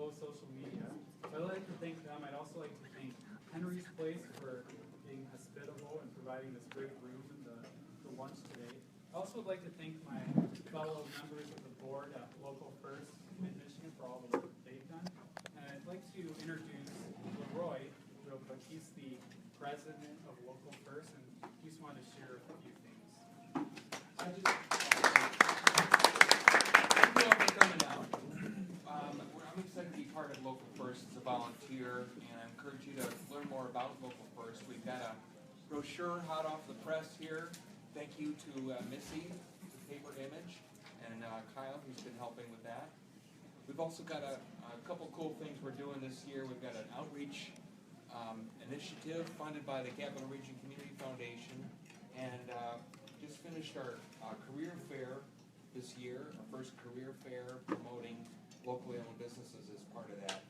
Glow Social Media. So I'd like to thank them. I'd also like to thank Henry's Place for being hospitable and providing this great room and the lunch today. I also would like to thank my fellow members of the board at Local First in Michigan for all the work that they've done. And I'd like to introduce Leroy real quick. He's the president of Local First, and he just wanted to share a few things. Thank you all for coming out. I'm excited to be part of Local First as a volunteer, and I encourage you to learn more about Local First. We've got a brochure hot off the press here. Thank you to Missy, the paper image, and Kyle, who's been helping with that. We've also got a couple cool things we're doing this year. We've got an outreach initiative funded by the Capital Region Community Foundation, and just finished our career fair this year, our first career fair promoting locally owned businesses as part of that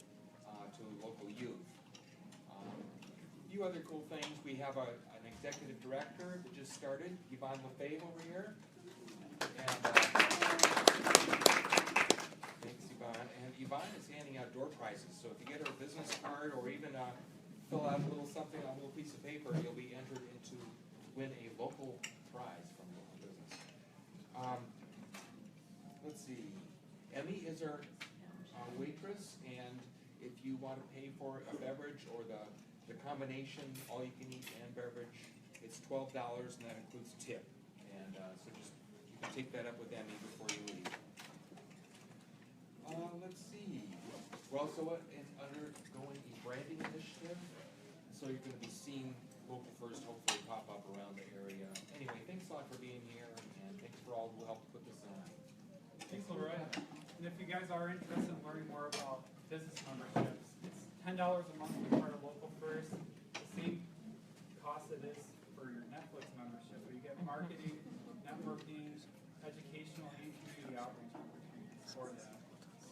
to local youth. A few other cool things. We have an executive director that just started, Yvonne Lefebvre over here. And thanks, Yvonne. And Yvonne is handing out door prizes. So if you get her a business card or even fill out a little something on a little piece of paper, you'll be entered into win a local prize from a local business. Let's see. Emmy is our waitress, and if you want to pay for a beverage or the combination, all you can eat and beverage, it's $12, and that includes tip. And so just you can take that up with Emmy before you leave. Let's see. We're also undergoing a branding initiative, so you're going to be seeing Local First hopefully pop up around the area. Anyway, thanks a lot for being here, and thanks for all who helped put this on. Thanks, Leroy. And if you guys are interested in learning more about business memberships, it's $10 a month to be part of Local First. The same cost it is for your Netflix membership, but you get marketing, networking, educational, and community outreach opportunities for that.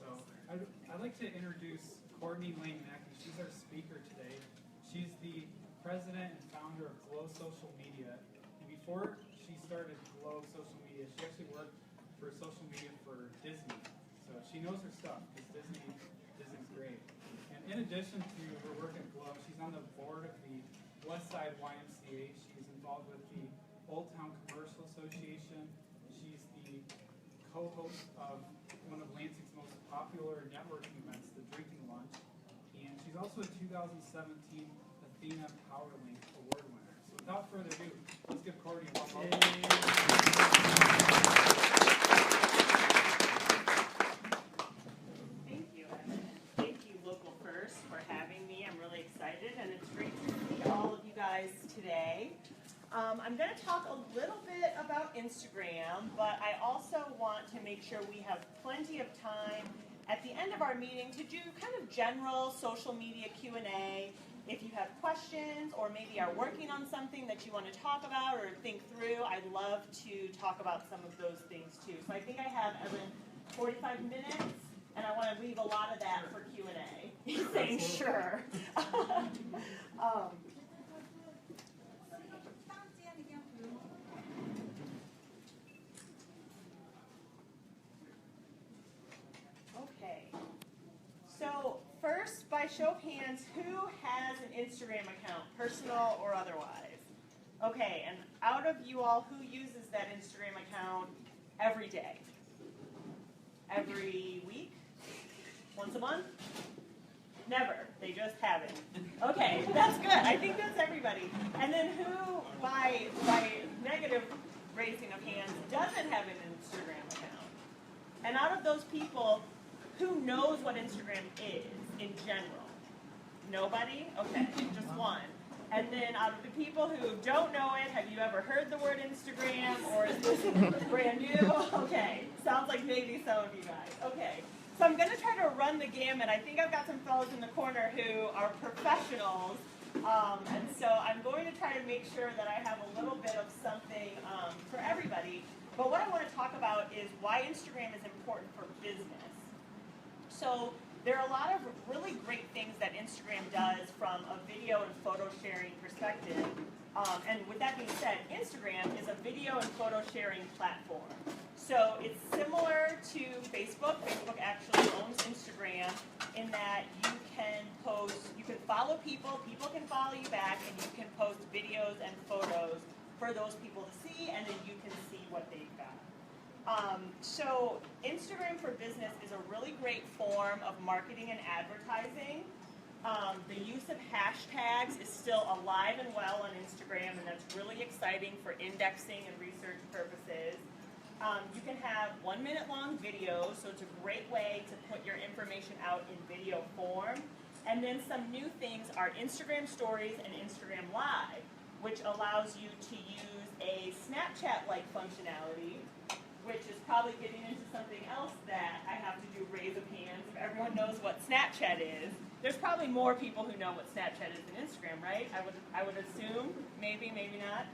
So I'd like to introduce Courtney Lane Mackey. She's our speaker today. She's the president and founder of Glow Social Media. And before she started Glow Social Media, she actually worked for social media for Disney. So she knows her stuff because Disney's great. And in addition to her work at Glow, she's on the board of the Westside YMCA. She's involved with the Old Town Commercial Association. She's the co-host of one of Lansing's most popular networking events, the Drinking Lunch. And she's also a 2017 Athena PowerLink Award winner. So without further ado, let's give Courtney a welcome. Thank you, Evan. Thank you, Local First, for having me. I'm really excited, and it's great to see all of you guys today. I'm going to talk a little bit about Instagram, but I also want to make sure we have plenty of time at the end of our meeting to do kind of general social media Q&A. If you have questions or maybe are working on something that you want to talk about or think through, I'd love to talk about some of those things too. So I think I have, Evan, 45 minutes, and I want to leave a lot of that for Q&A. He's saying sure. Okay. So first, by show of hands, who has an Instagram account, personal or otherwise? Okay, and out of you all, who uses that Instagram account every day? Every week? Once a month? Never. They just haven't. Okay, that's good. I think that's everybody. And then who, by negative raising of hands, doesn't have an Instagram account? And out of those people, who knows what Instagram is in general? Nobody? Okay, just one. And then out of the people who don't know it, have you ever heard the word Instagram, or is this brand new? Okay, sounds like maybe some of you guys. Okay, so I'm going to try to run the gamut. I think I've got some fellows in the corner who are professionals, and so I'm going to try to make sure that I have a little bit of something for everybody. But what I want to talk about is why Instagram is important for business. So there are a lot of really great things that Instagram does from a video and photo sharing perspective. And with that being said, Instagram is a video and photo sharing platform. So it's similar to Facebook. Facebook actually owns Instagram in that follow people, people can follow you back, and you can post videos and photos for those people to see, and then you can see what they've got. So Instagram for Business is a really great form of marketing and advertising. The use of hashtags is still alive and well on Instagram, and that's really exciting for indexing and research purposes. You can have 1 minute long videos, so it's a great way to put your information out in video form. And then some new things are Instagram Stories and Instagram Live, which allows you to use a Snapchat-like functionality, which is probably getting into something else that I have to do raise of hands if everyone knows what Snapchat is. There's probably more people who know what Snapchat is than Instagram, right? I would assume, maybe, maybe not.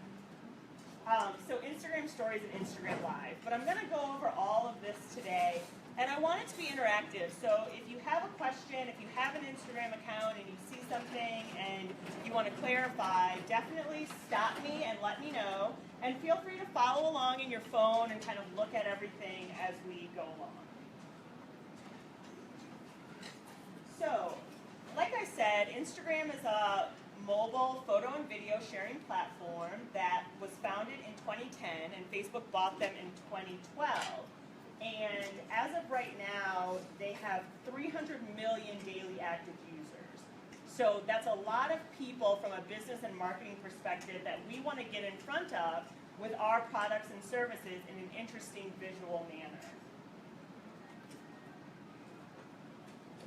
So Instagram Stories and Instagram Live. But I'm going to go over all of this today, and I want it to be interactive. So if you have a question, if you have an Instagram account and you see something and you want to clarify, definitely stop me and let me know. And feel free to follow along in your phone and kind of look at everything as we go along. So, like I said, Instagram is a mobile photo and video sharing platform that was founded in 2010, and Facebook bought them in 2012. And as of right now, they have 300 million daily active users. So that's a lot of people from a business and marketing perspective that we want to get in front of with our products and services in an interesting visual manner.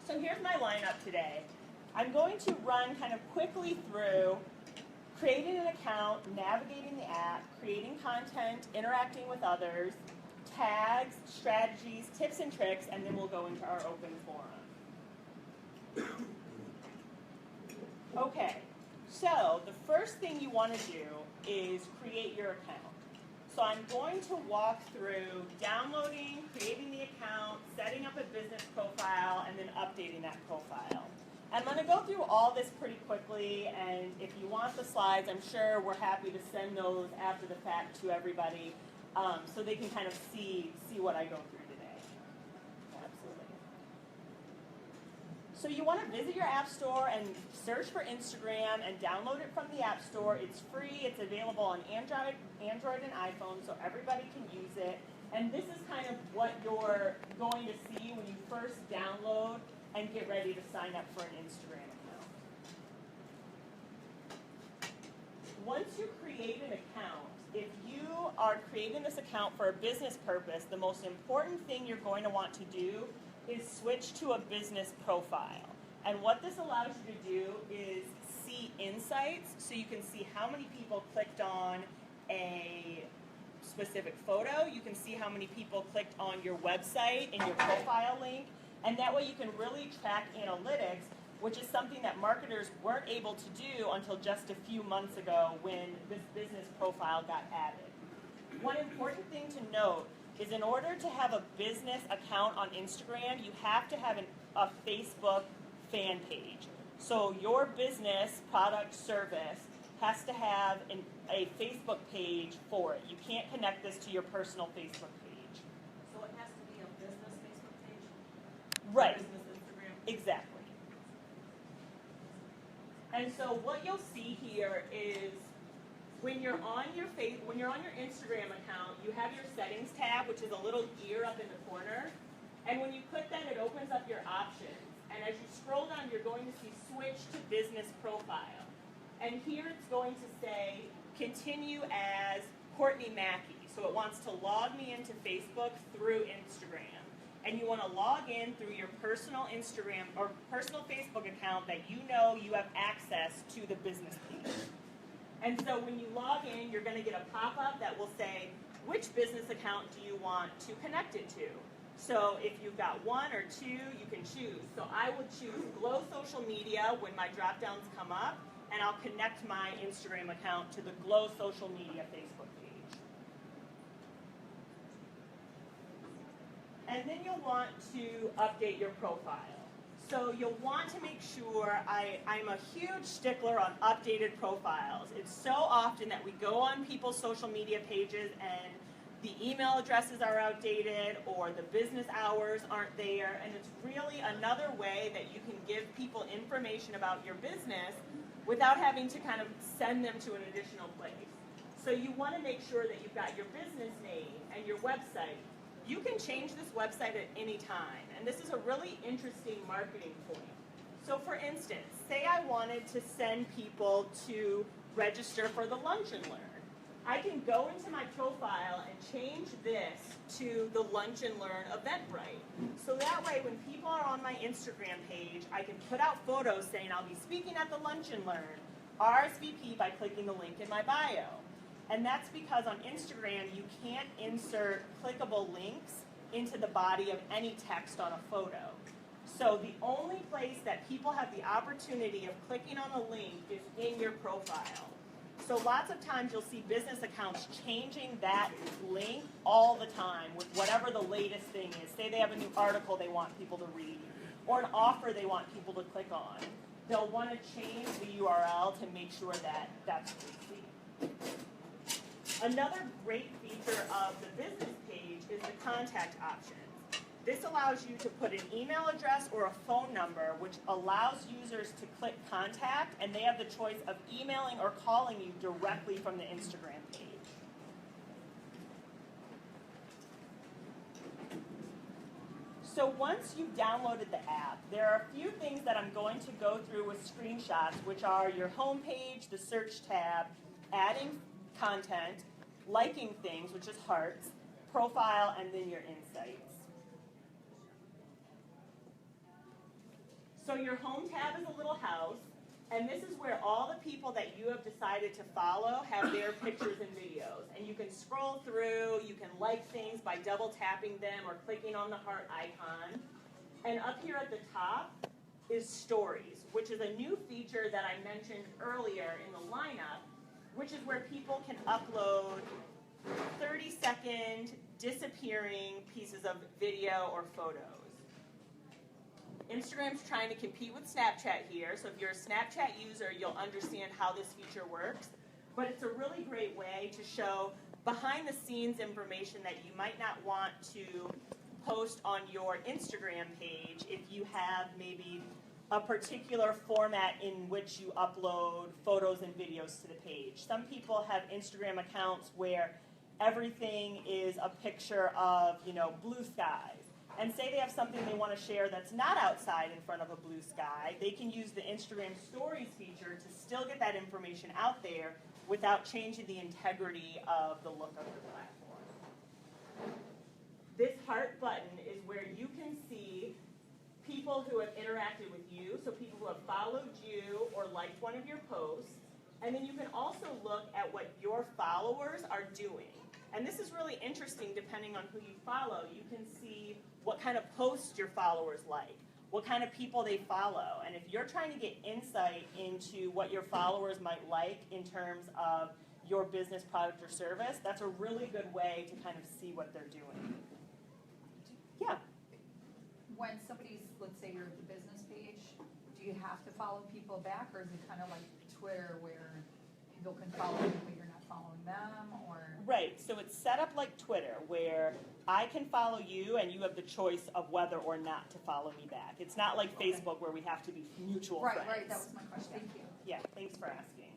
So here's my lineup today. I'm going to run kind of quickly through creating an account, navigating the app, creating content, interacting with others, tags, strategies, tips and tricks, and then we'll go into our open forum. Okay, so the first thing you want to do is create your account. So I'm going to walk through downloading, creating the account, setting up a business profile, and then updating that profile. I'm going to go through all this pretty quickly, and if you want the slides, I'm sure we're happy to send those after the fact to everybody so they can kind of see what I go through today. Absolutely. So you want to visit your app store and search for Instagram and download it from the app store. It's free. It's available on Android and iPhone, so everybody can use it. And this is kind of what you're going to see when you first download and get ready to sign up for an Instagram account. Once you create an account, if you are creating this account for a business purpose, the most important thing you're going to want to do is switch to a business profile. And what this allows you to do is see insights, so you can see how many people clicked on a specific photo. You can see how many people clicked on your website and your profile link. And that way you can really track analytics, which is something that marketers weren't able to do until just a few months ago when this business profile got added. One important thing to note is in order to have a business account on Instagram, you have to have a Facebook fan page. So your business, product, service has to have a Facebook page for it. You can't connect this to your personal Facebook page. So it has to be a business Facebook page? Right. Business Instagram? Exactly. And so what you'll see here is when you're on your Instagram account, you have your settings tab, which is a little gear up in the corner. And when you click that, it opens up your options. And as you scroll down, you're going to see switch to business profile. And here it's going to say continue as Courtney Mackey. So it wants to log me into Facebook through Instagram. And you want to log in through your personal Instagram or personal Facebook account that you know you have access to the business page. And so when you log in, you're going to get a pop-up that will say, which business account do you want to connect it to? So if you've got one or two, you can choose. So I would choose Glow Social Media when my drop-downs come up, and I'll connect my Instagram account to the Glow Social Media Facebook page. And then you'll want to update your profile. So you'll want to make sure, I'm a huge stickler on updated profiles. It's so often that we go on people's social media pages and the email addresses are outdated or the business hours aren't there, and it's really another way that you can give people information about your business without having to kind of send them to an additional place. So you want to make sure that you've got your business name and your website. You can change this website at any time, and this is a really interesting marketing point. So for instance, say I wanted to send people to register for the Lunch and Learn. I can go into my profile and change this to the Lunch and Learn Eventbrite. So that way when people are on my Instagram page, I can put out photos saying I'll be speaking at the Lunch and Learn, RSVP by clicking the link in my bio. And that's because on Instagram you can't insert clickable links into the body of any text on a photo. So the only place that people have the opportunity of clicking on a link is in your profile. So lots of times you'll see business accounts changing that link all the time with whatever the latest thing is. Say they have a new article they want people to read, or an offer they want people to click on. They'll want to change the URL to make sure that that's what we see. Another great feature of the business page is the contact options. This allows you to put an email address or a phone number, which allows users to click contact, and they have the choice of emailing or calling you directly from the Instagram page. So once you've downloaded the app, there are a few things that I'm going to go through with screenshots, which are your home page, the search tab, adding content, liking things, which is hearts, profile, and then your insights. So your home tab is a little house, and this is where all the people that you have decided to follow have their pictures and videos. And you can scroll through, you can like things by double tapping them or clicking on the heart icon. And up here at the top is Stories, which is a new feature that I mentioned earlier in the lineup, which is where people can upload 30-second disappearing pieces of video or photos. Instagram's trying to compete with Snapchat here, so if you're a Snapchat user, you'll understand how this feature works. But it's a really great way to show behind-the-scenes information that you might not want to post on your Instagram page if you have maybe a particular format in which you upload photos and videos to the page. Some people have Instagram accounts where everything is a picture of, blue skies. And say they have something they want to share that's not outside in front of a blue sky, they can use the Instagram Stories feature to still get that information out there without changing the integrity of the look of the platform. This heart button is where you can see people who have interacted with you, so people who have followed you or liked one of your posts, and then you can also look at what your followers are doing. And this is really interesting depending on who you follow. You can see what kind of posts your followers like, what kind of people they follow. And if you're trying to get insight into what your followers might like in terms of your business product or service, that's a really good way to kind of see what they're doing. Yeah. When somebody's, let's say you're at the business page, do you have to follow people back, or is it kind of like Twitter where people can follow you but you're not following them, or? Right, so it's set up like Twitter where I can follow you and you have the choice of whether or not to follow me back. It's not like Facebook where we have to be mutual friends. Right, that was my question, thank you. Yeah, thanks for asking.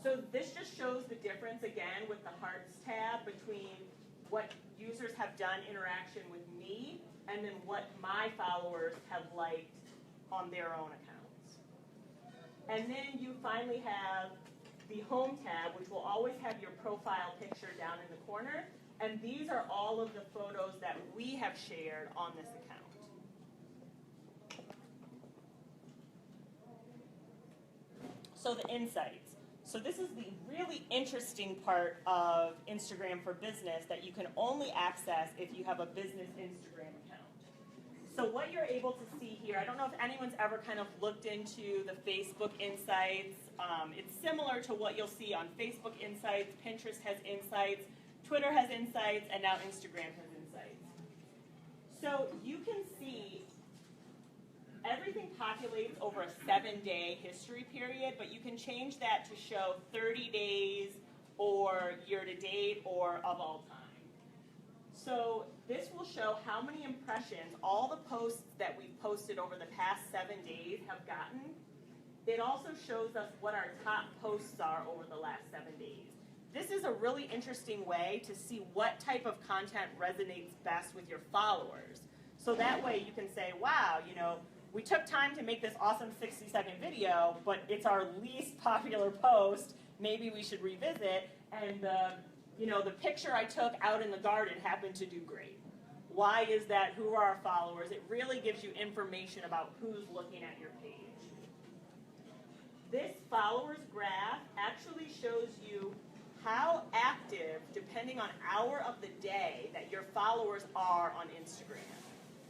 So this just shows the difference again with the Hearts tab between what users have done interaction with me and then what my followers have liked on their own accounts. And then you finally have the Home tab, which will always have your profile picture down in the corner. And these are all of the photos that we have shared on this account. So the insights. So this is the really interesting part of Instagram for Business that you can only access if you have a business Instagram account. So what you're able to see here, I don't know if anyone's ever kind of looked into the Facebook Insights. It's similar to what you'll see on Facebook Insights, Pinterest has Insights, Twitter has Insights, and now Instagram has Insights. So you can see everything populates over a 7-day history period, but you can change that to show 30 days or year-to-date or of all time. So this will show how many impressions all the posts that we've posted over the past 7 days have gotten. It also shows us what our top posts are over the last 7 days. This is a really interesting way to see what type of content resonates best with your followers. So that way you can say, wow, you know, we took time to make this awesome 60-second video, but it's our least popular post. Maybe we should revisit. And the picture I took out in the garden happened to do great. Why is that? Who are our followers? It really gives you information about who's looking at your page. This followers graph actually shows you how active, depending on hour of the day, that your followers are on Instagram.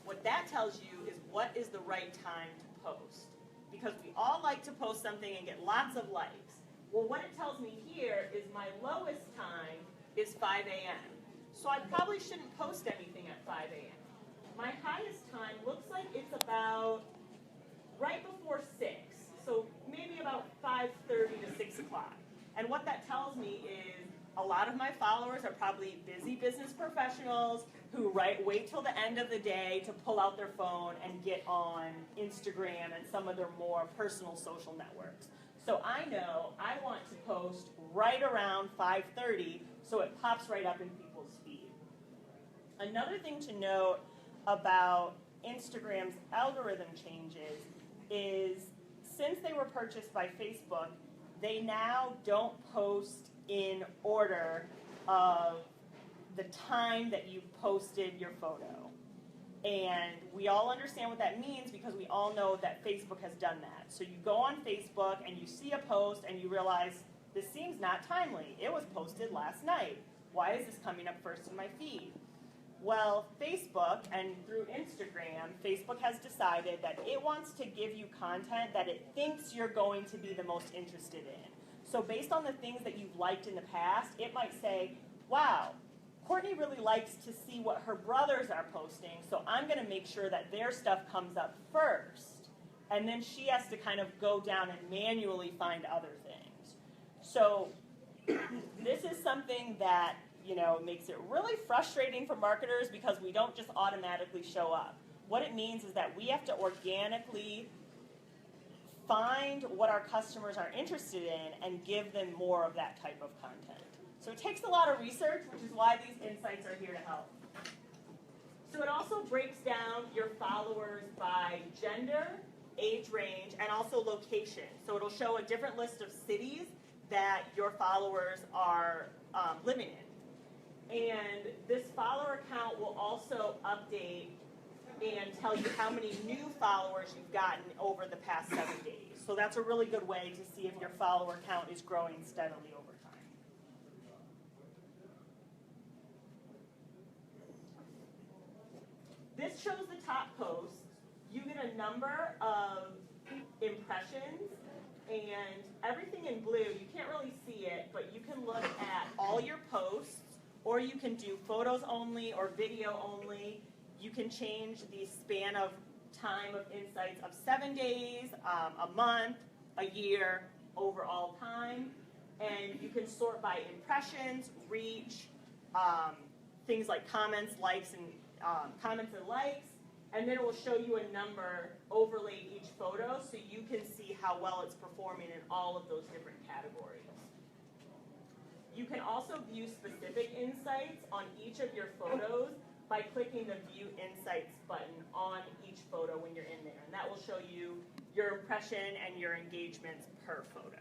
What that tells you is what is the right time to post. Because we all like to post something and get lots of likes. Well, what it tells me here is my lowest time is 5 a.m. So I probably shouldn't post anything at 5 a.m. My highest time looks like it's about right before 6. So maybe about 5:30 to 6 o'clock. And what that tells me is a lot of my followers are probably busy business professionals who wait till the end of the day to pull out their phone and get on Instagram and some of their more personal social networks. So I know I want to post right around 5:30 so it pops right up in people's feed. Another thing to note about Instagram's algorithm changes is since they were purchased by Facebook, they now don't post in order of the time that you posted your photo. And we all understand what that means because we all know that Facebook has done that. So you go on Facebook and you see a post and you realize, this seems not timely. It was posted last night. Why is this coming up first in my feed? Well, Facebook and through Instagram, Facebook has decided that it wants to give you content that it thinks you're going to be the most interested in. So based on the things that you've liked in the past, it might say, wow, Courtney really likes to see what her brothers are posting, so I'm going to make sure that their stuff comes up first. And then she has to kind of go down and manually find other things. So this is something that makes it really frustrating for marketers because we don't just automatically show up. What it means is that we have to organically find what our customers are interested in and give them more of that type of content. So it takes a lot of research, which is why these insights are here to help. So it also breaks down your followers by gender, age range, and also location. So it'll show a different list of cities that your followers are living in. And this follower count will also update and tell you how many new followers you've gotten over the past 7 days. So that's a really good way to see if your follower count is growing steadily over time. This shows the top posts. You get a number of impressions, and everything in blue, you can't really see it, but you can look at all your posts, or you can do photos only or video only. You can change the span of time of insights of 7 days, a month, a year, overall time. And you can sort by impressions, reach, things like comments, likes, and comments and likes. And then it will show you a number overlaid each photo so you can see how well it's performing in all of those different categories. You can also view specific insights on each of your photos by clicking the View Insights button on each photo when you're in there. And that will show you your impression and your engagements per photo.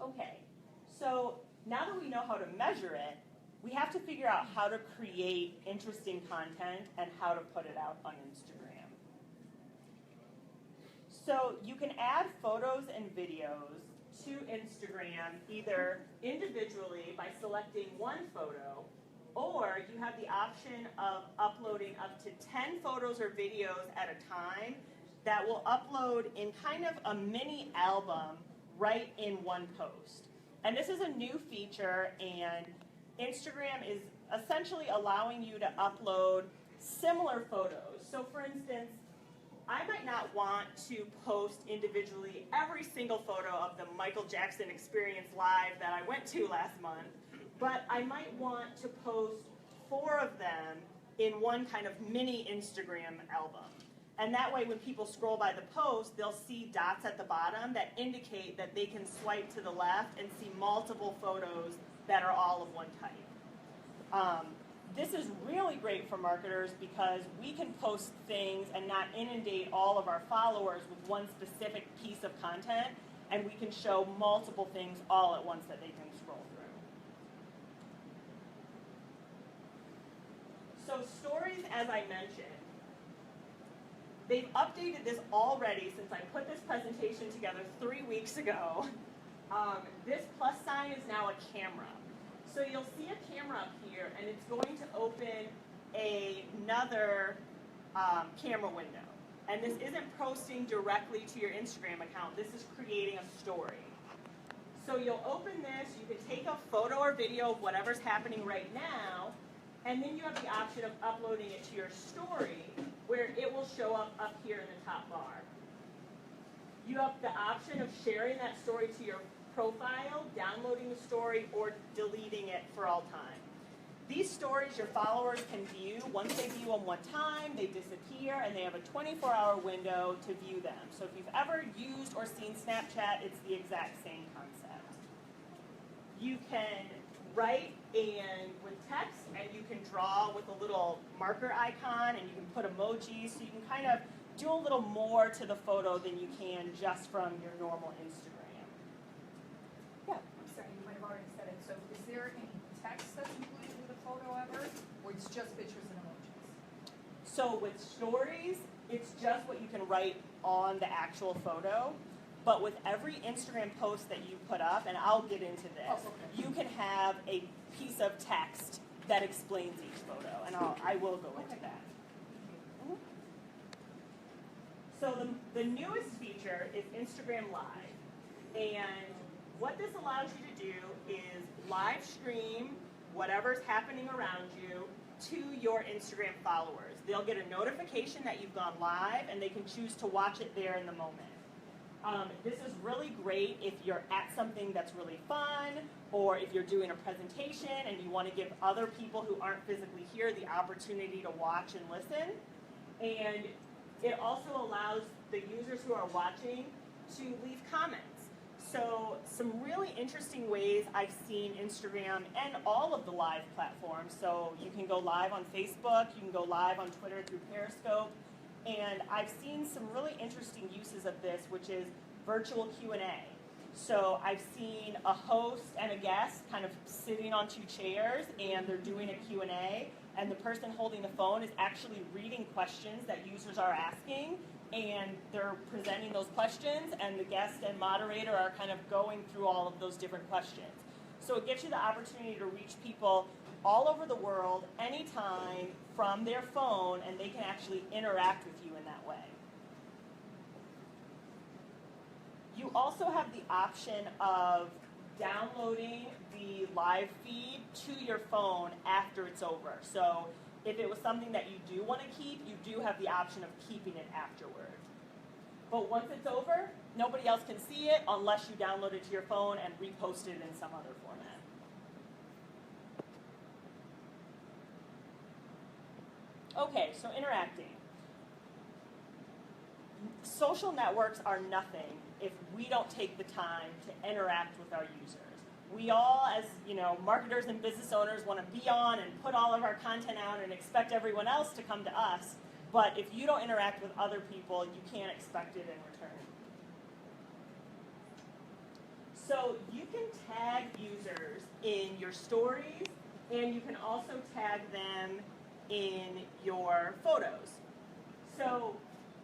Okay, so now that we know how to measure it, we have to figure out how to create interesting content and how to put it out on Instagram. So you can add photos and videos to Instagram either individually by selecting one photo, or you have the option of uploading up to 10 photos or videos at a time that will upload in kind of a mini album right in one post. And this is a new feature, and Instagram is essentially allowing you to upload similar photos. So for instance, I might not want to post individually every single photo of the Michael Jackson Experience Live that I went to last month, but I might want to post 4 of them in one kind of mini Instagram album. And that way when people scroll by the post, they'll see dots at the bottom that indicate that they can swipe to the left and see multiple photos that are all of one type. This is really great for marketers because we can post things and not inundate all of our followers with one specific piece of content, and we can show multiple things all at once that they can scroll through. So stories, as I mentioned, they've updated this already since I put this presentation together 3 weeks ago. This plus sign is now a camera. So you'll see a camera up here, and it's going to open another camera window. And this isn't posting directly to your Instagram account. This is creating a story. So you'll open this. You can take a photo or video of whatever's happening right now, and then you have the option of uploading it to your story, where it will show up here in the top bar. You have the option of sharing that story to your profile, downloading the story, or deleting it for all time. These stories your followers can view. Once they view them one time, they disappear, and they have a 24-hour window to view them. So if you've ever used or seen Snapchat, it's the exact same concept. You can write with text, and you can draw with a little marker icon, and you can put emojis, so you can kind of do a little more to the photo than you can just from your normal Instagram. Yeah. I'm sorry, you might have already said it. So is there any text that's included with the photo ever, or it's just pictures and emojis? So with stories, it's just what you can write on the actual photo. But with every Instagram post that you put up, and I'll get into this, Oh, okay. you can have a piece of text that explains each photo, and I will go into that. Mhm. So the newest feature is Instagram Live. And what this allows you to do is live stream whatever's happening around you to your Instagram followers. They'll get a notification that you've gone live, and they can choose to watch it there in the moment. This is really great if you're at something that's really fun, or if you're doing a presentation and you want to give other people who aren't physically here the opportunity to watch and listen. And it also allows the users who are watching to leave comments. So some really interesting ways I've seen Instagram and all of the live platforms. So you can go live on Facebook, you can go live on Twitter through Periscope. And I've seen some really interesting uses of this, which is virtual Q&A. So I've seen a host and a guest kind of sitting on 2 chairs, and they're doing a Q&A, and the person holding the phone is actually reading questions that users are asking, and they're presenting those questions, and the guest and moderator are kind of going through all of those different questions. So it gives you the opportunity to reach people all over the world, anytime, from their phone, and they can actually interact with you in that way. You also have the option of downloading the live feed to your phone after it's over. So if it was something that you do want to keep, you do have the option of keeping it afterward. But once it's over, nobody else can see it unless you download it to your phone and repost it in some other format. Okay, so interacting. Social networks are nothing if we don't take the time to interact with our users. We all, as marketers and business owners, want to be on and put all of our content out and expect everyone else to come to us. But if you don't interact with other people, you can't expect it in return. So you can tag users in your stories, and you can also tag them in your photos. So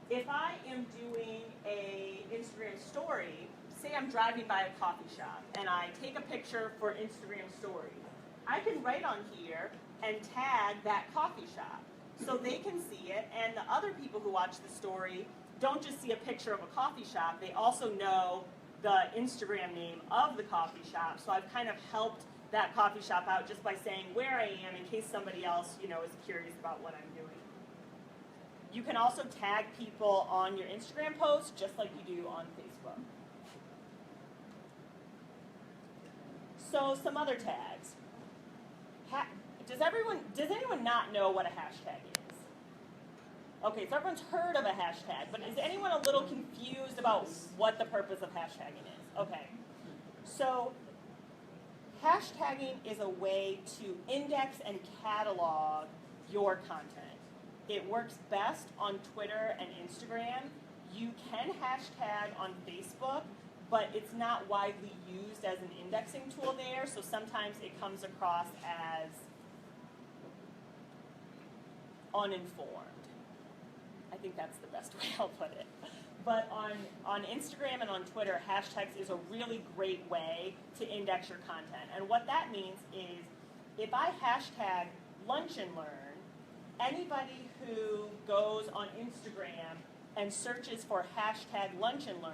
if I am doing a Instagram story, say I'm driving by a coffee shop and I take a picture for Instagram stories, I can write on here and tag that coffee shop so they can see it, and the other people who watch the story don't just see a picture of a coffee shop, they also know the Instagram name of the coffee shop. So I've kind of helped that coffee shop out just by saying where I am in case somebody else, you know, is curious about what I'm doing. You can also tag people on your Instagram post just like you do on Facebook. So some other tags. Does anyone not know what a hashtag is? Okay, so everyone's heard of a hashtag, but is anyone a little confused about what the purpose of hashtagging is? Okay, so hashtagging is a way to index and catalog your content. It works best on Twitter and Instagram. You can hashtag on Facebook, but it's not widely used as an indexing tool there, so sometimes it comes across as uninformed. I think that's the best way I'll put it. But on Instagram and on Twitter, hashtags is a really great way to index your content. And what that means is if I hashtag lunch and learn, anybody who goes on Instagram and searches for hashtag lunch and learn,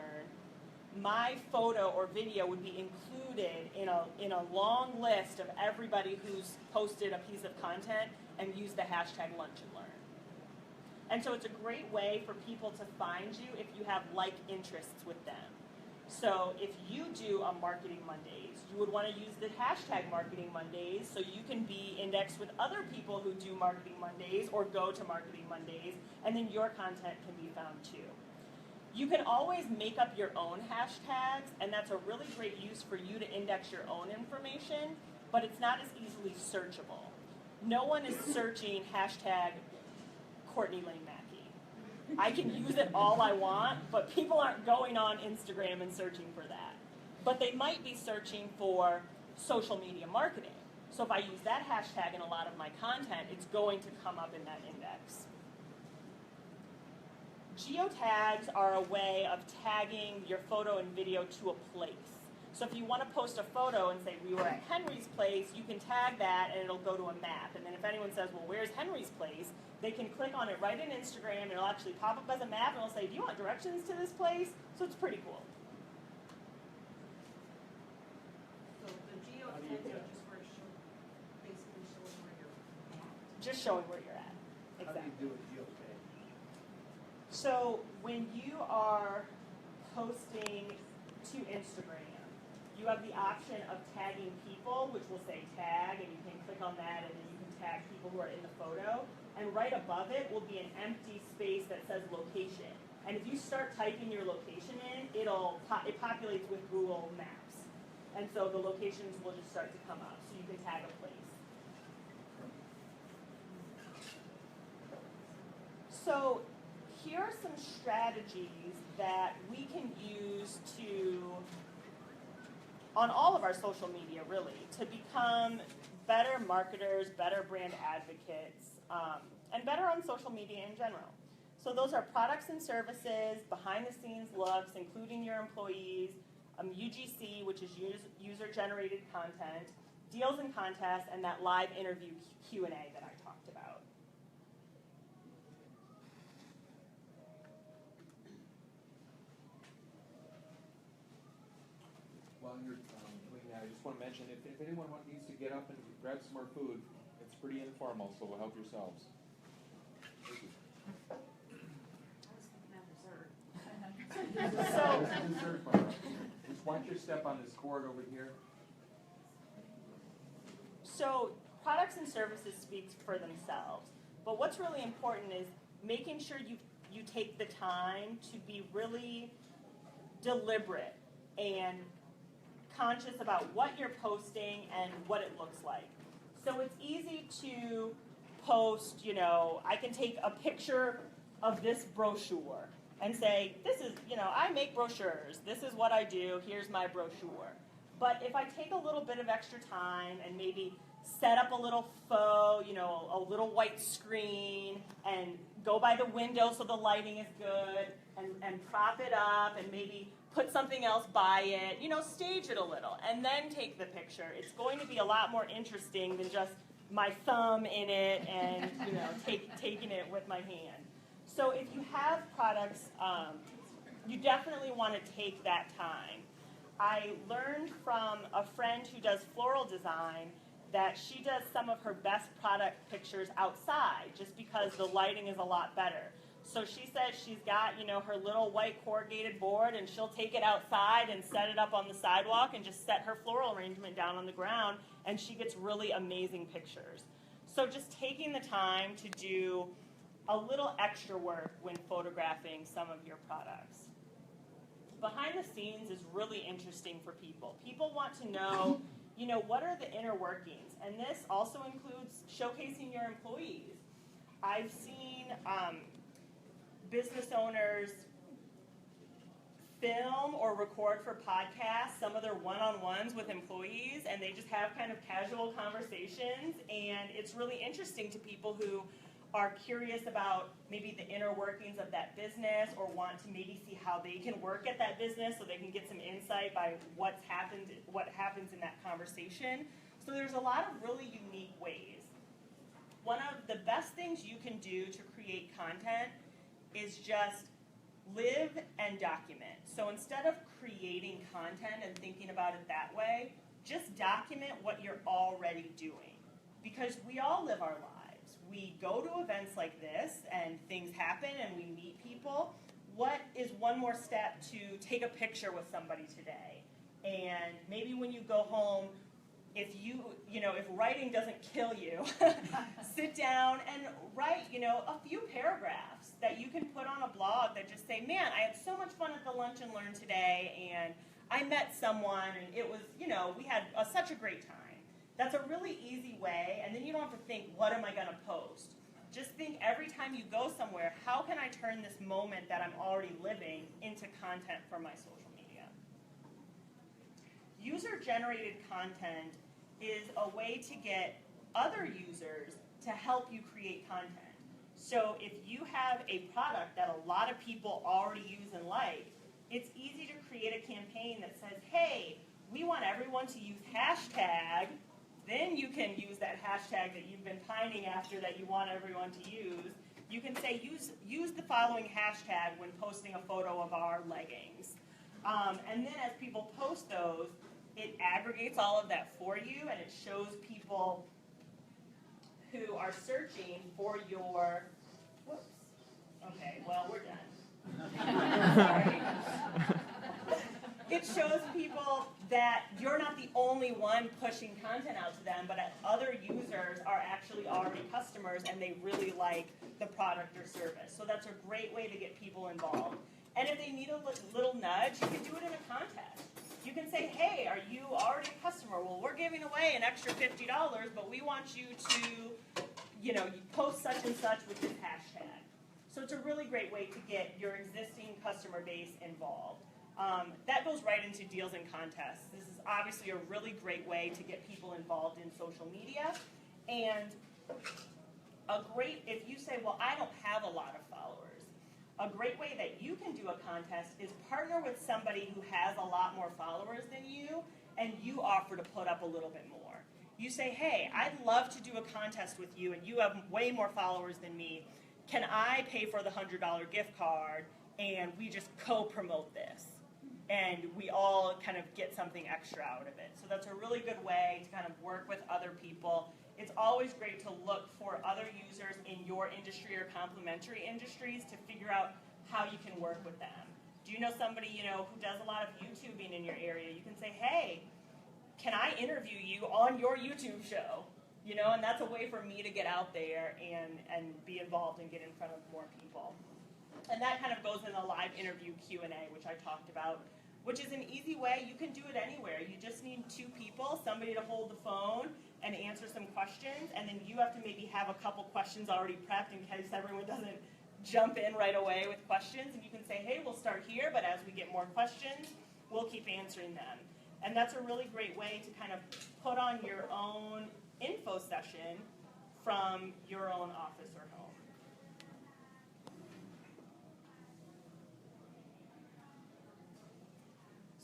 my photo or video would be included in a long list of everybody who's posted a piece of content and used the hashtag lunch and learn. And so it's a great way for people to find you if you have like interests with them. So if you do a Marketing Mondays, you would want to use the hashtag Marketing Mondays so you can be indexed with other people who do Marketing Mondays or go to Marketing Mondays, and then your content can be found too. You can always make up your own hashtags, and that's a really great use for you to index your own information, but it's not as easily searchable. No one is searching hashtag Courtney Lane Mackey. I can use it all I want, but people aren't going on Instagram and searching for that. But they might be searching for social media marketing. So if I use that hashtag in a lot of my content, it's going to come up in that index. Geotags are a way of tagging your photo and video to a place. So if you want to post a photo and say, we were at Henry's place, you can tag that and it'll go to a map. And then if anyone says, well, where's Henry's place? They can click on it right in Instagram and it'll actually pop up as a map and it'll say, do you want directions to this place? So it's pretty cool. So the geotags are just for basically showing where you're at. Just showing where you're at. Exactly. How do you do a geotag? So when you are posting to Instagram, you have the option of tagging people, which will say tag, and you can click on that, and then you can tag people who are in the photo. And right above it will be an empty space that says location. And if you start typing your location in, it populates with Google Maps. And so the locations will just start to come up, so you can tag a place. So here are some strategies that we can use on all of our social media, really, to become better marketers, better brand advocates, and better on social media in general. So those are products and services, behind-the-scenes looks, including your employees, UGC, which is user-generated content, deals and contests, and that live interview Q&A that I talked about. While you're doing that, I just want to mention, if anyone needs to get up and grab some more food, it's pretty informal, so help yourselves. Thank you. I was thinking of dessert. This is dessert bar. Just watch your step on this cord over here. So products and services speak for themselves, but what's really important is making sure you take the time to be really deliberate and conscious about what you're posting and what it looks like. So it's easy to post, I can take a picture of this brochure and say, this is, I make brochures, this is what I do, here's my brochure. But if I take a little bit of extra time and maybe set up a little faux, a little white screen and go by the window so the lighting is good and prop it up and maybe put something else by it, stage it a little and then take the picture. It's going to be a lot more interesting than just my thumb in it and, taking it with my hand. So if you have products, you definitely want to take that time. I learned from a friend who does floral design that she does some of her best product pictures outside just because the lighting is a lot better. So she says she's got, you know, her little white corrugated board and she'll take it outside and set it up on the sidewalk and just set her floral arrangement down on the ground, and she gets really amazing pictures. So just taking the time to do a little extra work when photographing some of your products. Behind the scenes is really interesting for people. People want to know, you know, what are the inner workings? And this also includes showcasing your employees. I've seen business owners film or record for podcasts some of their one-on-ones with employees, and they just have kind of casual conversations, and it's really interesting to people who are curious about maybe the inner workings of that business or want to maybe see how they can work at that business so they can get some insight by what happens in that conversation. So there's a lot of really unique ways. One of the best things you can do to create content is just live and document. So instead of creating content and thinking about it that way, just document what you're already doing. Because we all live our lives. We go to events like this and things happen and we meet people. What is one more step to take a picture with somebody today? And maybe when you go home, if if writing doesn't kill you, sit down and write, a few paragraphs that you can put on a blog that just say, man, I had so much fun at the Lunch and Learn today, and I met someone, and it was, we had such a great time. That's a really easy way, and then you don't have to think, what am I going to post? Just think every time you go somewhere, how can I turn this moment that I'm already living into content for my social media? User-generated content is a way to get other users to help you create content. So if you have a product that a lot of people already use and like, it's easy to create a campaign that says, hey, we want everyone to use hashtag. Then you can use that hashtag that you've been pining after that you want everyone to use. You can say, use the following hashtag when posting a photo of our leggings. And then as people post those, it aggregates all of that for you, and it shows people who are searching for your, whoops, okay, well, we're done. Sorry. It shows people that you're not the only one pushing content out to them, but other users are actually already customers and they really like the product or service. So that's a great way to get people involved. And if they need a little nudge, you can do it in a contest. You can say, hey, are you already a customer? Well, we're giving away an extra $50, but we want you to, you post such and such with this hashtag. So it's a really great way to get your existing customer base involved. That goes right into deals and contests. This is obviously a really great way to get people involved in social media. And if you say, well, I don't have a lot of followers, a great way that you can do a contest is partner with somebody who has a lot more followers than you, and you offer to put up a little bit more. You say, hey, I'd love to do a contest with you, and you have way more followers than me. Can I pay for the $100 gift card, and we just co-promote this? And we all kind of get something extra out of it. So that's a really good way to kind of work with other people. It's always great to look for other users in your industry or complementary industries to figure out how you can work with them. Do you know somebody, who does a lot of YouTubing in your area? You can say, hey, can I interview you on your YouTube show? And that's a way for me to get out there and be involved and get in front of more people. And that kind of goes in the live interview Q&A, which I talked about, which is an easy way. You can do it anywhere. You just need two people, somebody to hold the phone and answer some questions, and then you have to maybe have a couple questions already prepped in case everyone doesn't jump in right away with questions. And you can say, hey, we'll start here, but as we get more questions, we'll keep answering them. And that's a really great way to kind of put on your own info session from your own office or home.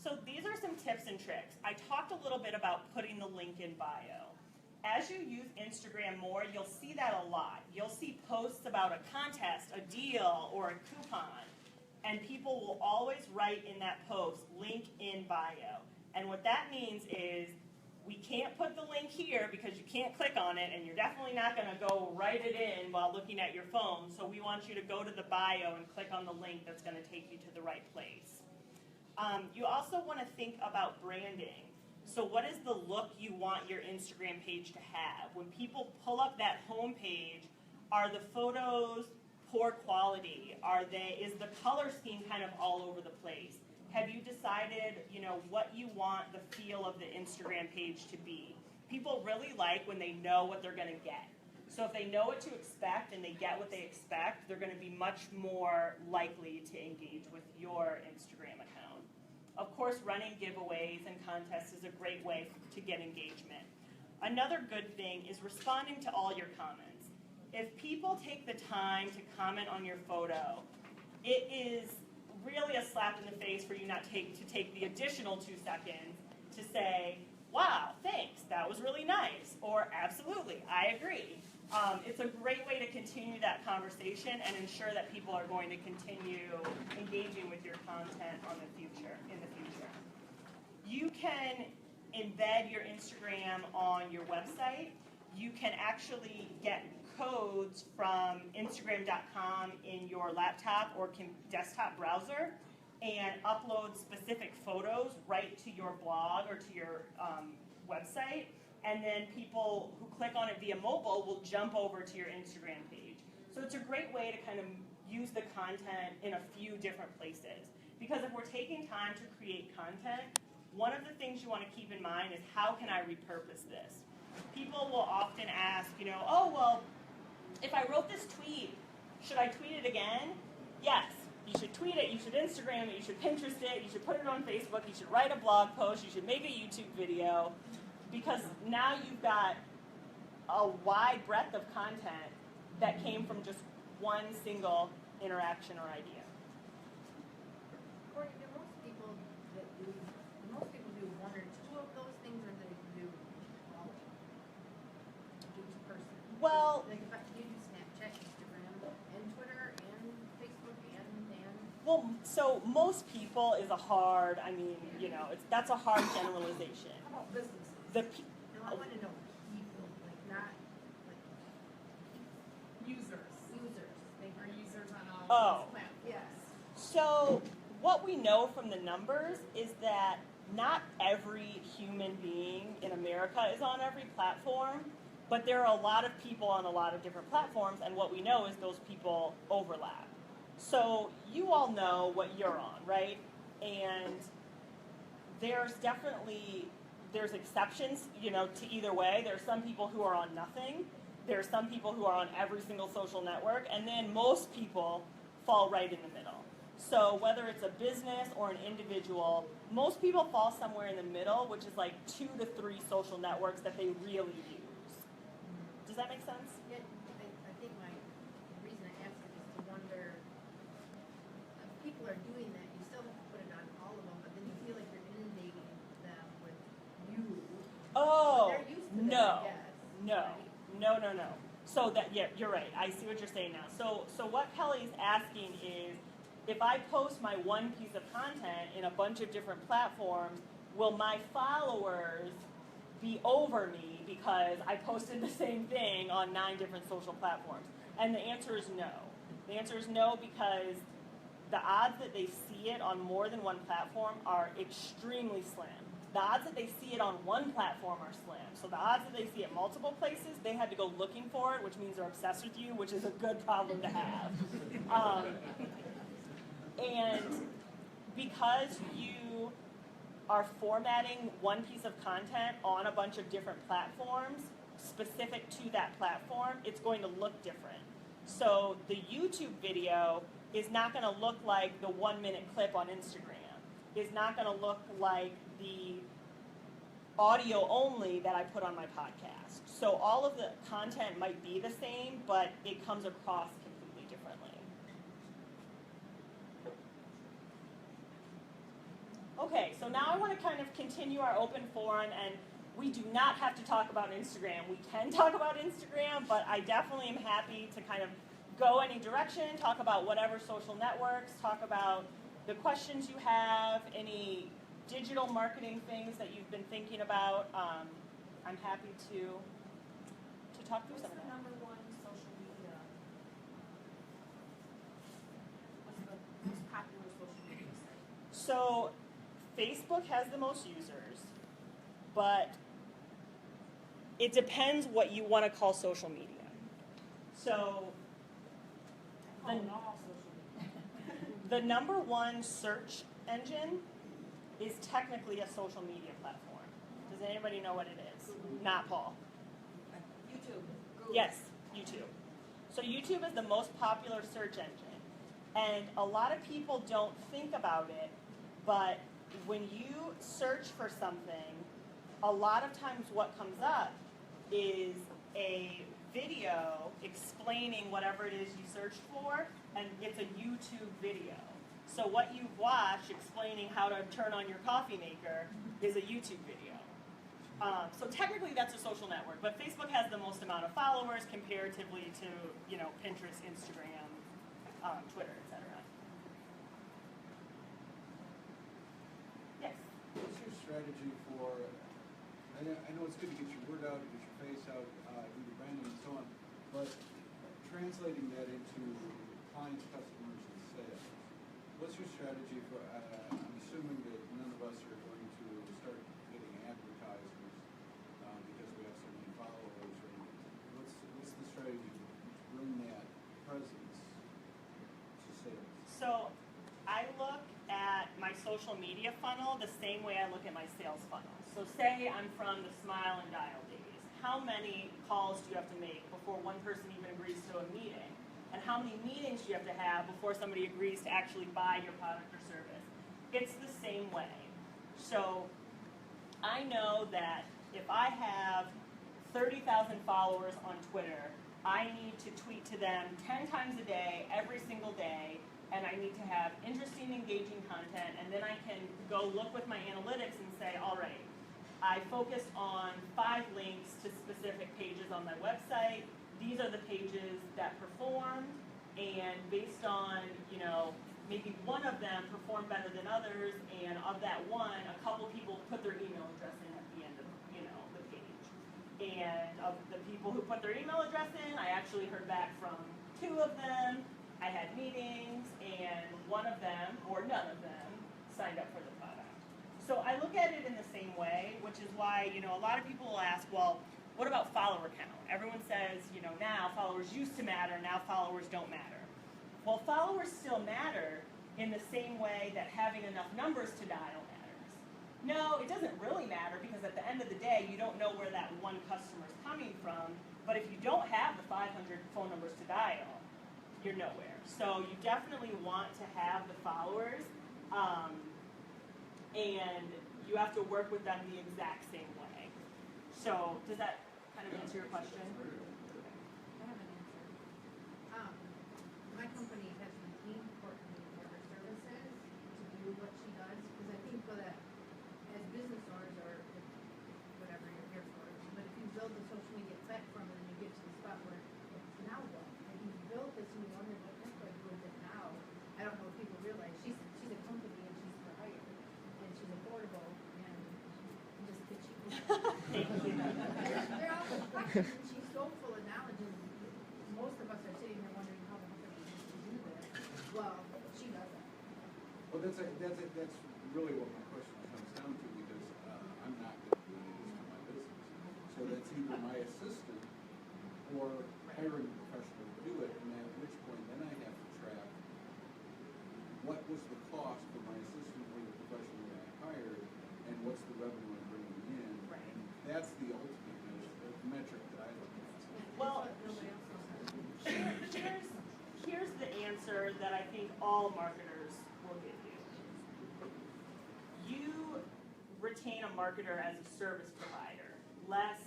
So these are some tips and tricks. I talked a little bit about putting the link in bio. As you use Instagram more, you'll see that a lot. You'll see posts about a contest, a deal, or a coupon. And people will always write in that post, link in in bio. And what that means is we can't put the link here because you can't click on it, and you're definitely not going to go write it in while looking at your phone. So we want you to go to the bio and click on the link that's going to take you to the right place. You also want to think about branding. So what is the look you want your Instagram page to have? When people pull up that home page, are the photos poor quality? Is the color scheme kind of all over the place? Have you decided, what you want the feel of the Instagram page to be? People really like when they know what they're going to get. So if they know what to expect and they get what they expect, they're going to be much more likely to engage with your Instagram account. Of course, running giveaways and contests is a great way to get engagement. Another good thing is responding to all your comments. If people take the time to comment on your photo, it is really a slap in the face for you not to take the additional 2 seconds to say, wow, thanks, that was really nice, or absolutely, I agree. It's a great way to continue that conversation and ensure that people are going to continue engaging with your content in the future. You can embed your Instagram on your website. You can actually get codes from Instagram.com in your laptop or desktop browser and upload specific photos right to your blog or to your website. And then people who click on it via mobile will jump over to your Instagram page. So it's a great way to kind of use the content in a few different places. Because if we're taking time to create content, one of the things you want to keep in mind is how can I repurpose this? People will often ask, oh, well, if I wrote this tweet, should I tweet it again? Yes, you should tweet it, you should Instagram it, you should Pinterest it, you should put it on Facebook, you should write a blog post, you should make a YouTube video, because now you've got a wide breadth of content that came from just one single interaction or idea. Courtney, do most people do one or two of those things, or do they do all of them? Each person? Well, Like if you do Snapchat, Instagram, and Twitter, and Facebook, and well, so most people is a hard, that's a hard generalization. how about businesses? The No, I want to know people, like not like Users, users. They our users on all Oh. these platforms. Yes. So what we know from the numbers is that not every human being in America is on every platform, but there are a lot of people on a lot of different platforms, and what we know is those people overlap. So you all know what you're on, right? And there's exceptions, to either way. There's some people who are on nothing. There's some people who are on every single social network, and then most people fall right in the middle. So whether it's a business or an individual, most people fall somewhere in the middle, which is like 2 to 3 social networks that they really use. Does that make sense? Yeah, I think the reason I asked it is to wonder, if people are doing that, you still have to put it on all of them, but then you feel like you're inundating them with you. Oh, They're used to that, no, I guess. no, right? no. So you're right. I see what you're saying now. So what Kelly's asking is, if I post my one piece of content in a bunch of different platforms, will my followers be over me because I posted the same thing on 9 different social platforms? And the answer is no. The answer is no, because the odds that they see it on more than one platform are extremely slim. The odds that they see it on one platform are slim. So the odds that they see it multiple places, they had to go looking for it, which means they're obsessed with you, which is a good problem to have. And because you are formatting one piece of content on a bunch of different platforms, specific to that platform, it's going to look different. So the YouTube video is not going to look like the 1-minute clip on Instagram. It's not going to look like the audio only that I put on my podcast. So all of the content might be the same, but it comes across completely differently. Okay, so now I want to kind of continue our open forum, and we do not have to talk about Instagram. We can talk about Instagram, but I definitely am happy to kind of go any direction, talk about whatever social networks, talk about the questions you have, any digital marketing things that you've been thinking about, I'm happy to talk through What's some of the that. number one social media? What's the most popular social media site? So, Facebook has the most users, but it depends what you want to call social media. So, I call it all social media. the number one search engine is technically a social media platform. Does anybody know what it is? Not Paul. YouTube. Yes, YouTube. So YouTube is the most popular search engine. And a lot of people don't think about it, but when you search for something, a lot of times what comes up is a video explaining whatever it is you searched for, and it's a YouTube video. So what you've watched explaining how to turn on your coffee maker is a YouTube video. So technically that's a social network, but Facebook has the most amount of followers comparatively to, Pinterest, Instagram, Twitter, etc. Yes. What's your strategy for, I know it's good to get your word out, get your face out, do the branding and so on, but translating that into clients, customers, and sales. What's your strategy for, I'm assuming that none of us are going to start getting advertisers because we have so many followers. What's the strategy to bring that presence to sales? So I look at my social media funnel the same way I look at my sales funnel. So say I'm from the Smile and Dial days. How many calls do you have to make before one person even agrees to a meeting? And how many meetings do you have to have before somebody agrees to actually buy your product or service? It's the same way. So I know that if I have 30,000 followers on Twitter, I need to tweet to them 10 times a day, every single day, and I need to have interesting, engaging content, and then I can go look with my analytics and say, all right, I focused on 5 links to specific pages on my website. These are the pages that performed, and based on, maybe one of them performed better than others, and of that one, a couple people put their email address in at the end of, the page. And of the people who put their email address in, I actually heard back from 2 of them. I had meetings, and one of them, or none of them, signed up for the product. So I look at it in the same way, which is why, a lot of people will ask, well, what about follower count? Everyone says, now followers used to matter, now followers don't matter. Well, followers still matter in the same way that having enough numbers to dial matters. No, it doesn't really matter because at the end of the day, you don't know where that one customer is coming from, but if you don't have the 500 phone numbers to dial, you're nowhere. So you definitely want to have the followers, and you have to work with them the exact same way. So does that kind of answer your question? I have an answer. My company has retained Courtney for her services to do what she does, because I think that as business owners or whatever you're here for, but if you build the social media platform and then you get to the spot where now what? And you build this and you wonder what heck do I do with it now? I don't know if people realize she's a company and she's for hire and she's affordable and I'm just pitching. Thank you. They're all questions, and she's so full of knowledge, and most of us are sitting here wondering how the heck are we supposed to do this? Well, she does it. Well, that's really what my question comes down to, because I'm not going to do any of this to my business. So that's either my assistant or hiring a professional to do it, and at which point then I have to track what was the cost for my assistant or the professional that I hired, and what's the revenue I'm bringing in. Right. And that's the ultimate metric that I look at. Well, That's what nobody else knows. here's the answer that I think all marketers will give you. You retain a marketer as a service provider, less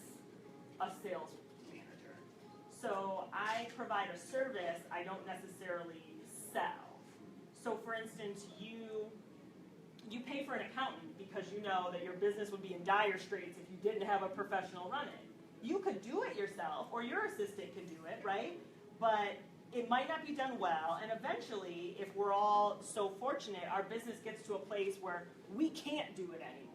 a sales manager. So I provide a service, I don't necessarily sell. So for instance, you pay for an accountant because you know that your business would be in dire straits if you didn't have a professional run it. You could do it yourself, or your assistant could do it, right? But it might not be done well, and eventually, if we're all so fortunate, our business gets to a place where we can't do it anymore.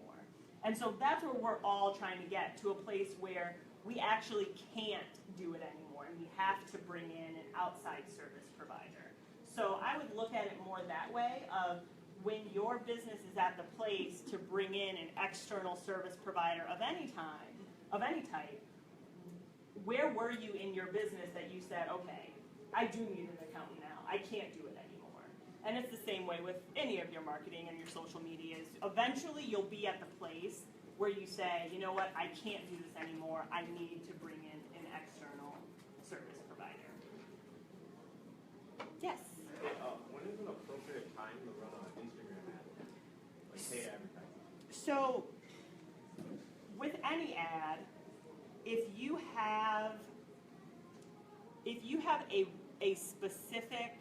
And so that's where we're all trying to get, to a place where we actually can't do it anymore, and we have to bring in an outside service provider. So I would look at it more that way, of when your business is at the place to bring in an external service provider of any time, of any type, where were you in your business that you said, okay, I do need an accountant now, I can't do it anymore. And it's the same way with any of your marketing and your social medias. Eventually you'll be at the place where you say, you know what, I can't do this anymore, I need to bring in an external service provider. Yes? When is an appropriate time to run an Instagram ad? Like paid advertising? So, with any ad, if you have a specific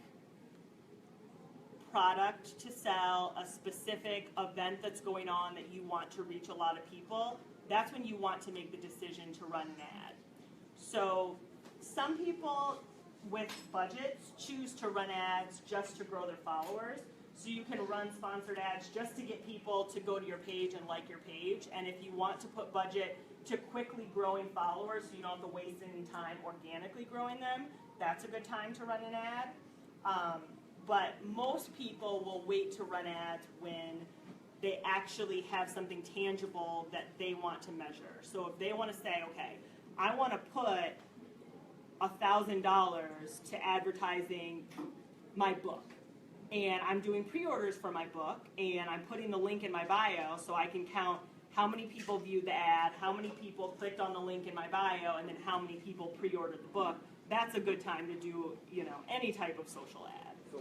product to sell, a specific event that's going on that you want to reach a lot of people, that's when you want to make the decision to run an ad. So some people with budgets choose to run ads just to grow their followers. So you can run sponsored ads just to get people to go to your page and like your page. And if you want to put budget to quickly growing followers so you don't have to waste any time organically growing them, that's a good time to run an ad. But most people will wait to run ads when they actually have something tangible that they want to measure. So if they want to say, okay, I want to put $1,000 to advertising my book, and I'm doing pre-orders for my book, and I'm putting the link in my bio so I can count how many people viewed the ad, how many people clicked on the link in my bio, and then how many people pre-ordered the book. That's a good time to do, any type of social ad. So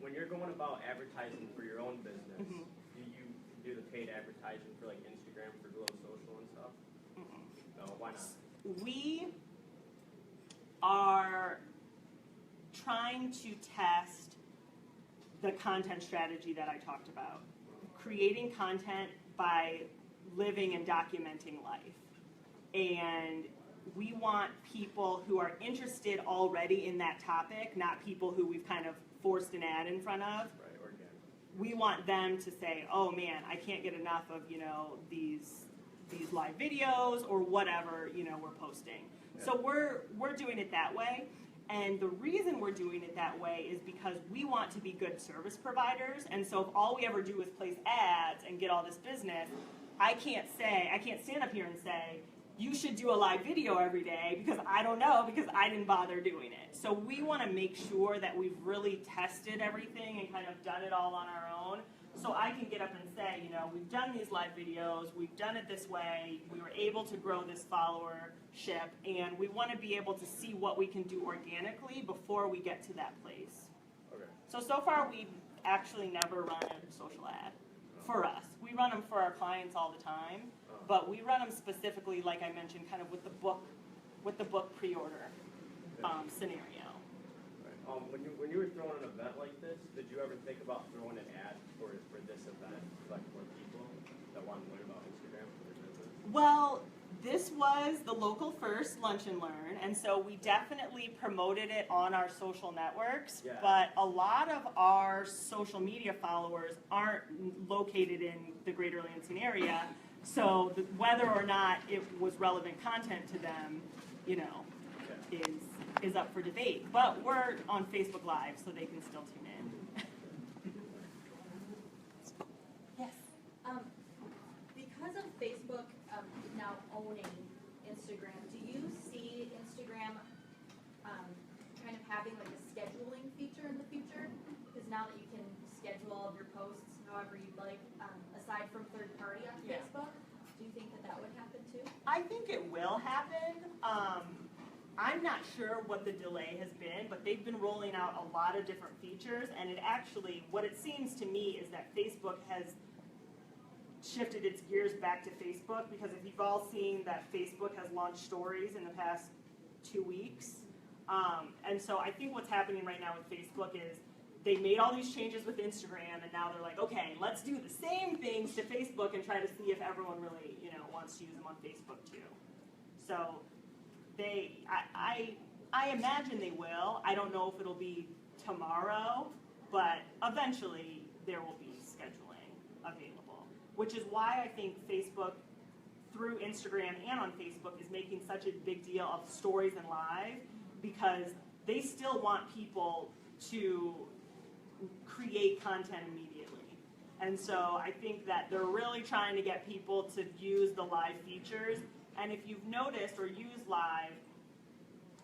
when you're going about advertising for your own business, Mhm. do you do the paid advertising for like Instagram, for Glow Social and stuff? No, why not? We are trying to test the content strategy that I talked about. Creating content by living and documenting life. And we want people who are interested already in that topic, not people who we've kind of forced an ad in front of. Right, organic. We want them to say, oh man, I can't get enough of, these live videos or whatever, we're posting. Yeah. So we're doing it that way. And the reason we're doing it that way is because we want to be good service providers. And so if all we ever do is place ads and get all this business, I can't stand up here and say, you should do a live video every day, because I don't know, because I didn't bother doing it. So we want to make sure that we've really tested everything and kind of done it all on our own. So I can get up and say, we've done these live videos, we've done it this way, we were able to grow this followership, and we want to be able to see what we can do organically before we get to that place. Okay. So far we've actually never run a social ad for us. We run them for our clients all the time, but we run them specifically, like I mentioned, kind of with the book pre-order scenario. Right. When you were throwing an event like this, did you ever think about throwing an ad for this event, like for people that want to learn about Instagram for their business? Well, this was the local first Lunch and Learn, and so we definitely promoted it on our social networks, Yeah. but a lot of our social media followers aren't located in the greater Lansing area, so whether or not it was relevant content to them, is up for debate. But we're on Facebook Live, so they can still tune in. Yes? Because of Facebook now owning Instagram, do you see Instagram kind of having like a scheduling feature in the future? Because now that you can schedule all of your posts however you'd like, aside from third party on Yeah. Facebook, do you think that would happen too? I think it will happen. I'm not sure what the delay has been, but they've been rolling out a lot of different features, and what it seems to me is that Facebook has shifted its gears back to Facebook, because if you've all seen that Facebook has launched stories in the past 2 weeks. And so I think what's happening right now with Facebook is they made all these changes with Instagram, and now they're like, okay, let's do the same things to Facebook and try to see if everyone really, wants to use them on Facebook too. So I imagine they will. I don't know if it'll be tomorrow, but eventually there will be scheduling available. Which is why I think Facebook, through Instagram and on Facebook, is making such a big deal of stories and live, because they still want people to create content immediately. And so I think that they're really trying to get people to use the live features. And if you've noticed or used live,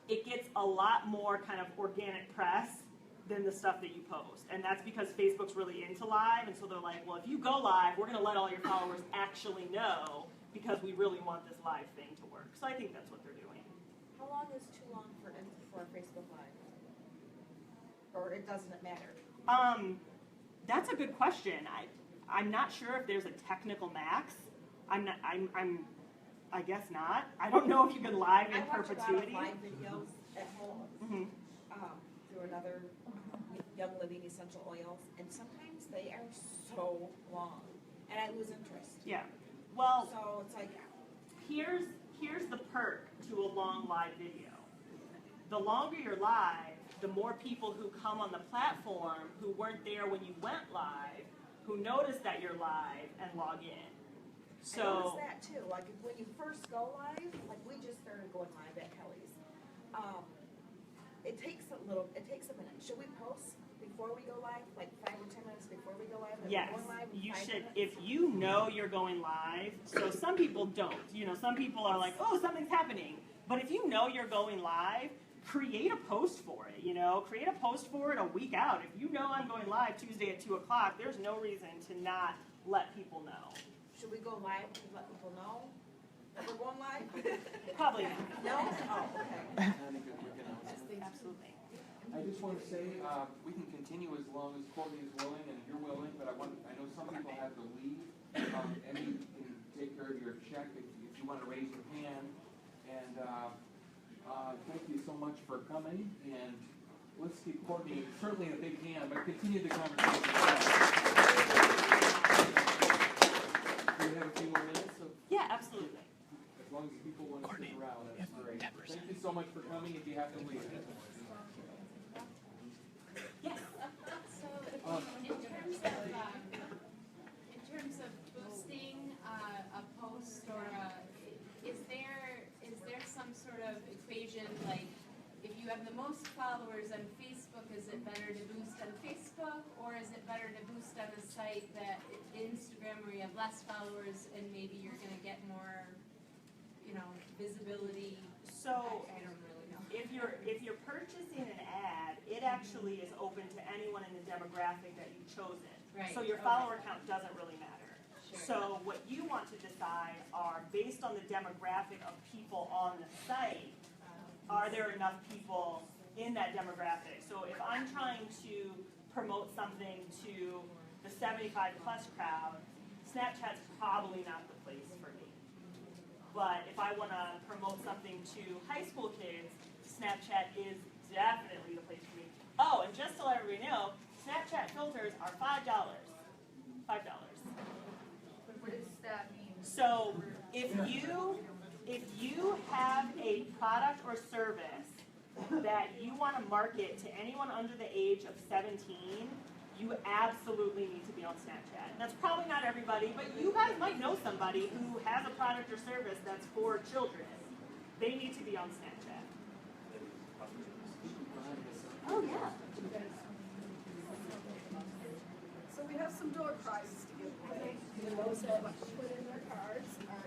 it gets a lot more kind of organic press than the stuff that you post. And that's because Facebook's really into live, and so they're like, well, if you go live, we're going to let all your followers actually know, because we really want this live thing to work. So I think that's what they're doing. How long is too long for Facebook Live? Or it doesn't matter? That's a good question. I'm not sure if there's a technical max. I guess not. I don't know if you can live in perpetuity. I watch a lot of live videos at home Mm-hmm. through another Young Living Essential Oils, and sometimes they are so long, and I lose interest. Yeah. Well, So it's like, here's the perk to a long live video. The longer you're live, the more people who come on the platform who weren't there when you went live, who notice that you're live and log in. I noticed So that too. Like when you first go live, like we just started going live at Kelly's. It takes a minute. Should we post before we go live, like 5 or 10 minutes before we go live? yes, We're going live in you 5 should, minutes? if you know you're going live, so some people don't. You know, some people are like, oh, something's happening. But if you know you're going live, create a post for it, you know? Create a post for it a week out. If you know I'm going live Tuesday at 2 o'clock, there's no reason to not let people know. Should we go live to let people know that we're going live? Probably not. No? Oh, okay. Absolutely. I just want to say, we can continue as long as Courtney is willing and you're willing, but I know some people have to leave. And you can take care of your check if you want to raise your hand. And thank you so much for coming. And let's give Courtney certainly a big hand, but continue the conversation. Do we have a few more minutes? Yeah, absolutely. As long as people want to stick around, that's great. Thank you so much for coming. If you have to leave. Yes. So, in terms of boosting a post or is there some sort of equation, like if you have the most followers on Facebook, is it better to boost on Facebook, or is it better to boost on a site that Instagram where you have less followers and maybe you're going to get more, visibility? So I don't really know. if you're purchasing an ad, it actually is open to anyone in the demographic that you've chosen. Right, So your okay. follower count doesn't really matter. Sure. So what you want to decide are, based on the demographic of people on the site, are there enough people in that demographic? So if I'm trying to promote something to the 75 plus crowd, Snapchat's probably not the place for me. But if I want to promote something to high school kids, Snapchat is definitely the place for me. Oh, and just to let everybody know, Snapchat filters are $5. $5. What does that mean? So if you have a product or service that you want to market to anyone under the age of 17, you absolutely need to be on Snapchat. And that's probably not everybody, but you guys might know somebody who has a product or service that's for children. They need to be on Snapchat. Oh, yeah. So we have some door prizes to give away. And those that put in their cards are